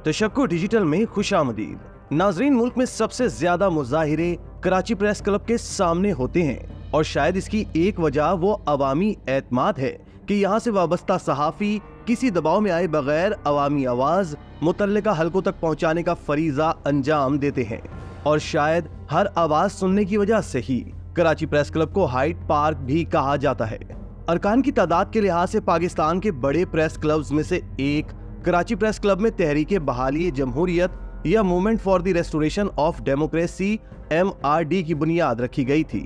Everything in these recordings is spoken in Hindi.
तशक्कुर डिजिटल में खुशामदीद। नाजरीन, मुल्क में सबसे ज्यादा मुजाहिरे कराची प्रेस क्लब के सामने होते हैं और शायद इसकी एक वजह वो अवामी एतमाद है कि यहाँ से वाबस्ता सहाफ़ी किसी दबाव में आए बगैर अवामी आवाज मुतल्लिका हलकों तक पहुँचाने का फरीजा अंजाम देते हैं। और शायद हर आवाज सुनने की वजह से ही कराची प्रेस क्लब को हाइड पार्क भी कहा जाता है। अरकान की तादाद के लिहाज से पाकिस्तान के बड़े प्रेस क्लब्स में से एक कराची प्रेस क्लब में तहरीक बहाली जमहूरियत या movement for the restoration of democracy MRD की बुनियाद रखी गई थी।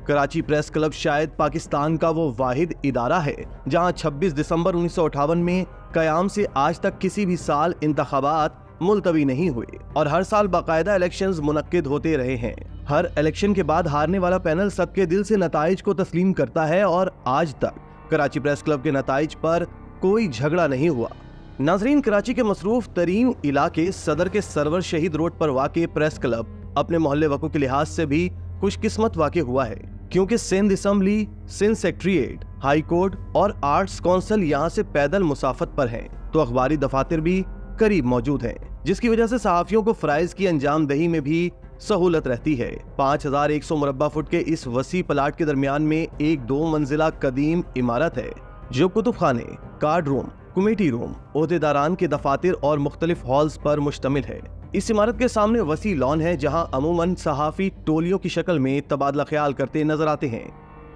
कराची प्रेस क्लब शायद पाकिस्तान का वो वाहिद इदारा है जहां 26 दिसंबर 1958 में कयाम से आज तक किसी भी साल इंतखाबात मुलतवी नहीं हुए और हर साल बाकायदा इलेक्शंस मुनक्किद होते रहे हैं। हर इलेक्शन के बाद हारने वाला पैनल सबके दिल से नताइज को तस्लीम करता है और आज तक कराची प्रेस क्लब के नताइज पर कोई झगड़ा नहीं हुआ। नाजरीन, कराची के मसरूफ तरीन इलाके सदर के सरवर शहीद रोड पर वाक़े प्रेस क्लब अपने मोहल्ले वक़ों के लिहाज से भी खुशकिस्मत वाक़े हुआ है, क्योंकि Sindh assembly, Sindh secretariat, high court और आर्ट्स काउंसिल यहाँ से पैदल मुसाफत पर हैं, तो अखबारी दफातर भी करीब मौजूद हैं, जिसकी वजह से सहाफियों को फराइज की अंजामदही में भी सहूलत रहती है। 5100 मुरब्बा फुट के इस वसी प्लाट के दरमियान में एक 2 मंजिला कदीम इमारत है जो कुतुब खाने, कार्ड रूम, कमेटी रूम, ओहदेदारान के दफातर और मुख्तलिफ हॉल्स पर मुश्तमिल है। इस इमारत के सामने वसी लॉन है जहां अमूमन सहाफी टोलियों की शक्ल में तबादला ख्याल करते नजर आते हैं,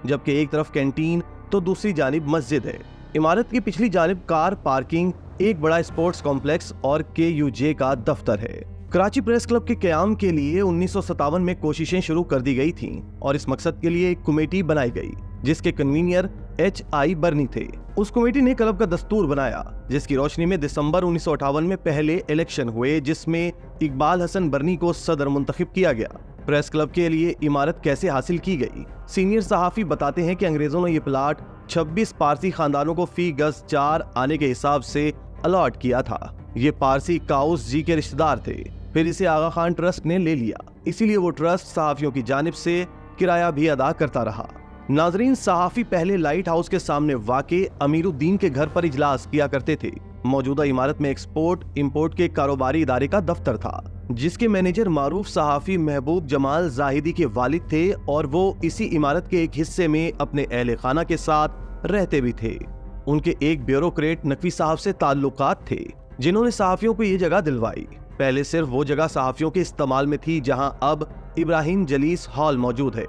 जबकि एक तरफ कैंटीन तो दूसरी जानिब मस्जिद है। इमारत की पिछली जानिब कार पार्किंग, एक बड़ा स्पोर्ट्स कॉम्प्लेक्स और KUJ का दफ्तर है। कराची प्रेस क्लब के क़याम के लिए 1957 में कोशिशें शुरू कर दी गई थीं और इस मकसद के लिए एक कमेटी बनाई गई जिसके कन्वीनियर HI बर्नी थे। उस कमेटी ने क्लब का दस्तूर बनाया जिसकी रोशनी में दिसंबर 1958 में पहले इलेक्शन हुए जिसमें इकबाल हसन बर्नी को सदर मुंतखब किया गया। प्रेस क्लब के लिए इमारत कैसे हासिल की गई? सीनियर सहाफी बताते हैं कि अंग्रेजों ने ये प्लाट 26 पारसी खानदानों को फी गज 4 आने के हिसाब से अलॉट किया था। ये पारसी काउस जी के रिश्तेदार थे। फिर इसे आगा खान ट्रस्ट ने ले लिया, इसीलिए वो ट्रस्ट सहाफियों की जानिब से किराया भी अदा करता रहा। नाजरीन, सहाफी पहले लाइट हाउस के सामने वाक़े अमीरुद्दीन के घर पर इजलास किया करते थे। मौजूदा इमारत में एक्सपोर्ट इंपोर्ट के कारोबारी इदारे का दफ्तर था जिसके मैनेजर मारूफ सहाफी महबूब जमाल जाहिदी के वालिद थे और वो इसी इमारत के एक हिस्से में अपने अहले खाना के साथ रहते भी थे। उनके एक ब्यूरोक्रेट नकवी साहब से ताल्लुकात थे जिन्होंने सहाफियों को ये जगह दिलवाई। पहले सिर्फ वो जगह सहाफियों के इस्तेमाल में थी जहां अब इब्राहिम जलीस हॉल मौजूद है।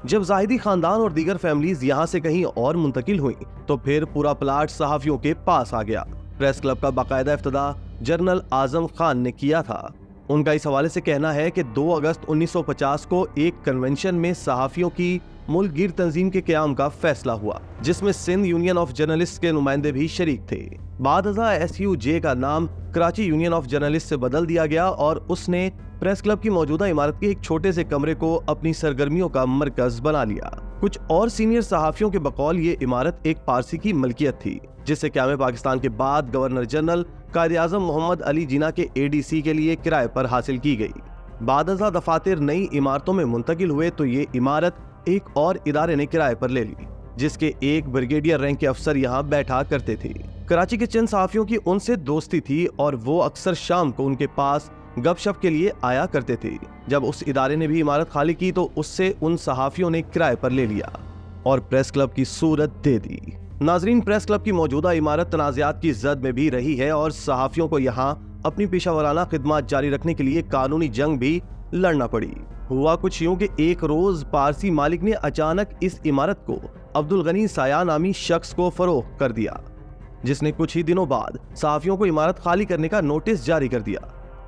जब जाहिदी खानदान और दीगर फैमिलीज यहाँ से कहीं और मुंतकिल हुई तो फिर पूरा प्लाट सहाफियों के पास आ गया। प्रेस क्लब का बाकायदा इफ्तिदा जनरल आजम खान ने किया था। उनका इस हवाले से कहना है कि 2 अगस्त 1950 को एक कन्वेंशन में सहाफियों की मुल्क गिर तंजीम के क़याम का फैसला हुआ जिसमें सिंध यूनियन ऑफ जर्नलिस्ट के नुमाइंदे भी शरीक थे। बाद SUJ का नाम कराची यूनियन ऑफ जर्नलिस्ट से बदल दिया गया और उसने प्रेस क्लब की मौजूदा इमारत के एक छोटे से कमरे को अपनी सरगर्मियों का मरकज बना लिया। कुछ और सीनियर सहाफियों के बकौल ये इमारत एक पारसी की मलकियत थी जिसे क़याम पाकिस्तान के बाद गवर्नर जनरल कायद आज़म मोहम्मद अली जिन्ना के ADC के लिए किराए पर हासिल की गई। बाद दफातर नई इमारतों में मुंतकिल हुए तो ये इमारत एक और इदारे ने किराए पर ले ली जिसके एक ब्रिगेडियर रैंक के अफसर यहाँ बैठा करते थे। कराची के चंद सहाफियों की उनसे दोस्ती थी और वो अक्सर शाम को उनके पास गपशप के लिए आया करते थे। जब उस इदारे ने भी इमारत खाली की तो उससे उन सहाफियों ने किराए पर ले लिया और प्रेस क्लब की सूरत दे दी। नाजरीन, प्रेस क्लब की मौजूदा इमारत तनाज़ात की जद में भी रही है और सहाफियों को यहाँ अपनी पेशावराना खिदमत जारी रखने के लिए कानूनी जंग भी लड़ना पड़ी। हुआ कुछ यूं कि एक रोज पारसी मालिक ने अचानक इस इमारत को अब्दुल गनी साया नामी शख्स को फरोख्त कर दिया जिसने कुछ ही दिनों बाद सहाफियों को इमारत खाली करने का नोटिस जारी कर दिया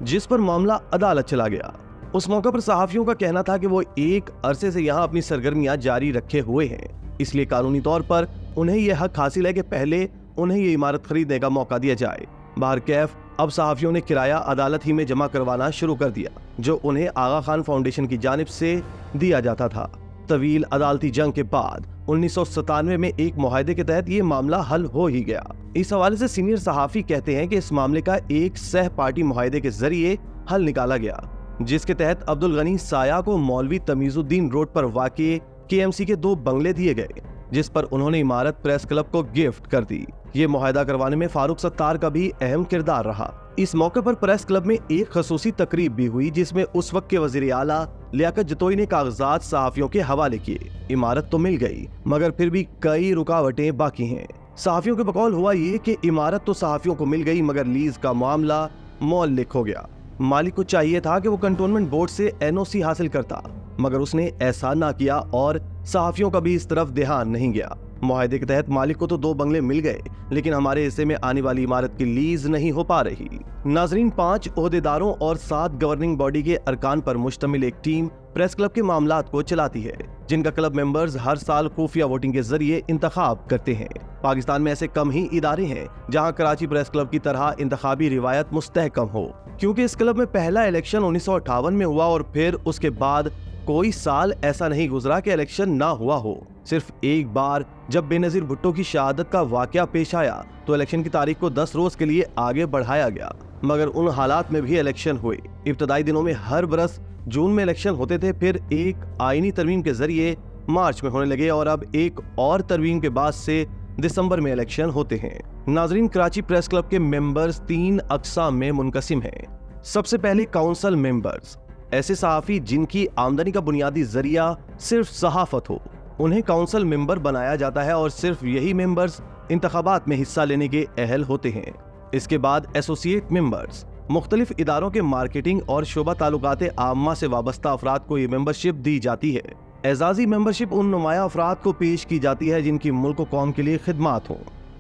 जिस पर मामला अदालत चला गया। उस मौके पर सहाफियों का कहना था कि वो एक अरसे से यहाँ अपनी सरगर्मियां जारी रखे हुए हैं, इसलिए कानूनी तौर पर उन्हें यह हक हासिल है कि पहले उन्हें ये इमारत खरीदने का मौका दिया जाए। बहरकैफ अब सहाफियों ने किराया अदालत ही में जमा करवाना शुरू कर दिया जो उन्हें आगा खान फाउंडेशन की जानिब से दिया जाता था। तवील अदालती जंग के बाद 1997 में एक मुआहदे के तहत ये मामला हल हो ही गया। इस हवाले से सीनियर सहाफी कहते हैं कि इस मामले का एक सह पार्टी मुआहदे के जरिए हल निकाला गया जिसके तहत अब्दुल गनी साया को मौलवी तमीजुद्दीन रोड पर वाक़े KMC के 2 बंगले दिए गए जिस पर उन्होंने इमारत प्रेस क्लब को गिफ्ट कर दी। ये मुआहदा करवाने में फारूक सत्तार का भी अहम किरदार रहा। इस मौके पर प्रेस क्लब में एक खसूसी तकरीब भी हुई, जिसमें उस वक्त के वजीर आला लियाकत जतोई ने कागजात सहाफियों के हवाले किए। इमारत तो मिल गई, मगर फिर भी कई रुकावटें बाकी हैं। सहाफियों के बकौल हुआ ये कि इमारत तो सहाफियों को मिल गई, मगर लीज का मामला मौलिक हो गया। मालिक को चाहिए था कि वो कंटोनमेंट बोर्ड से एनओसी हासिल करता, मगर उसने ऐसा ना किया और सहाफियों का भी इस तरफ ध्यान नहीं गया। मुआहदे के तहत मालिक को तो 2 बंगले मिल गए, लेकिन हमारे हिस्से में आने वाली इमारत की लीज नहीं हो पा रही। नाजरीन, 5 ओहदेदारों और 7 गवर्निंग बॉडी के अरकान पर मुश्तमिल एक टीम प्रेस क्लब के मामलात को चलाती है, जिनका क्लब मेंबर्स हर साल खुफिया वोटिंग के जरिए इंतखाब करते हैं। पाकिस्तान में ऐसे कम ही इदारे हैं जहां कराची प्रेस क्लब की तरह इंतखाबी रिवायत मुस्तहकम हो, क्योंकि इस क्लब में पहला इलेक्शन 1958 में हुआ और फिर उसके बाद कोई साल ऐसा नहीं गुजरा कि इलेक्शन ना हुआ हो। सिर्फ एक बार जब बेनजीर भुट्टो की शहादत का वाकया पेश आया तो इलेक्शन की तारीख को 10 रोज के लिए आगे बढ़ाया गया, मगर उन हालात में भी इलेक्शन हुए। इब्तदाई दिनों में हर बरस जून में इलेक्शन होते थे, फिर एक आईनी तरमीम के जरिए मार्च में होने लगे और अब एक और तरमीम के बाद से दिसंबर में इलेक्शन होते हैं। नाजरीन, कराची प्रेस क्लब के मेंबर्स 3 अक़साम में मुनकसिम हैं। सबसे पहले काउंसिल मेंबर्स, ऐसे सहाफ़ी जिनकी आमदनी का बुनियादी जरिया सिर्फ सहाफत हो, उन्हें काउंसिल मेंबर बनाया जाता है और सिर्फ यही मेंबर्स इंतखाबात में हिस्सा लेने के अहल होते हैं। इसके बाद एसोसिएट मेंबर्स, मुख्तलिफ इदारों के मार्केटिंग और शोबा ताल्लुकात आम्मा से वाबस्ता अफराद को ये मेंबरशिप दी जाती है। एजाजी मेंबरशिप उन नुमाया अफराद को पेश की जाती है जिनकी मुल्क व कौम के लिए खिदमात हो,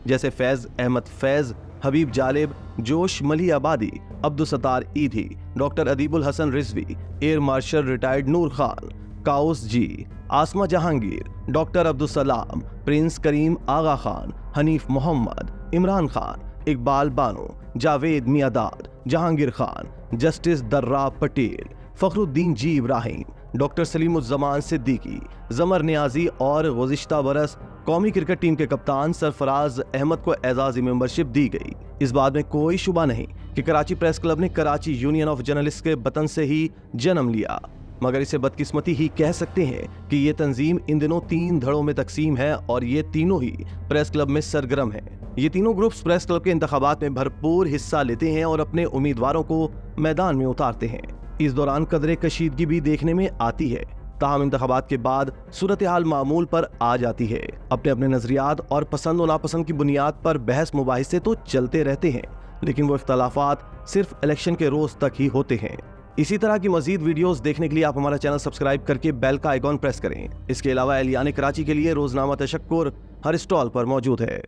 जैसे फैज अहमद फैज, हबीब जालिब, जोश मली आबादी, Abdul Sattar Edhi, doctor Adibul Hasan Rizvi, air marshal retired Noor Khan, Cowasjee, Asma Jahangir, doctor Abdul Salam, prince Karim Aga Khan, Hanif Mohammad, Imran Khan, Iqbal Bano, Javed Miandad, Jahangir Khan, justice Dorab Patel, Fakhruddin G Ibrahim, doctor Salimuzzaman Siddiqui, जमर नियाजी और गुज़िश्ता बरस कौमी क्रिकेट टीम के कप्तान सरफराज अहमद को एजाजी मेंबरशिप दी गई। इस बात में कोई शुबा नहीं कि कराची प्रेस क्लब ने कराची यूनियन ऑफ जर्नलिस्ट के बतन से ही जन्म लिया, मगर इसे बदकिस्मती ही कह सकते हैं कि ये तंजीम इन दिनों 3 धड़ों में तकसीम है और ये तीनों ही प्रेस क्लब में सरगर्म हैं। ये तीनों ग्रुप्स प्रेस क्लब के इंतखाबात में भरपूर हिस्सा लेते हैं और अपने उम्मीदवारों को मैदान में उतारते हैं। इस दौरान कदरे कशीदगी भी देखने में आती है, ताहम इंतखाबात के बाद सूरत हाल मामूल पर आ जाती है। अपने अपने नजरियात और पसंद और नापसंद की बुनियाद पर बहस मुबाहिसे तो चलते रहते हैं, लेकिन वो इख्तलाफात सिर्फ इलेक्शन के रोज तक ही होते हैं। इसी तरह की मजीद वीडियोस देखने के लिए आप हमारा चैनल सब्सक्राइब करके बेल का आइकॉन प्रेस करें। इसके अलावा एलियाने कराची के लिए रोजनामा तशक्कुर हर स्टॉल पर मौजूद है।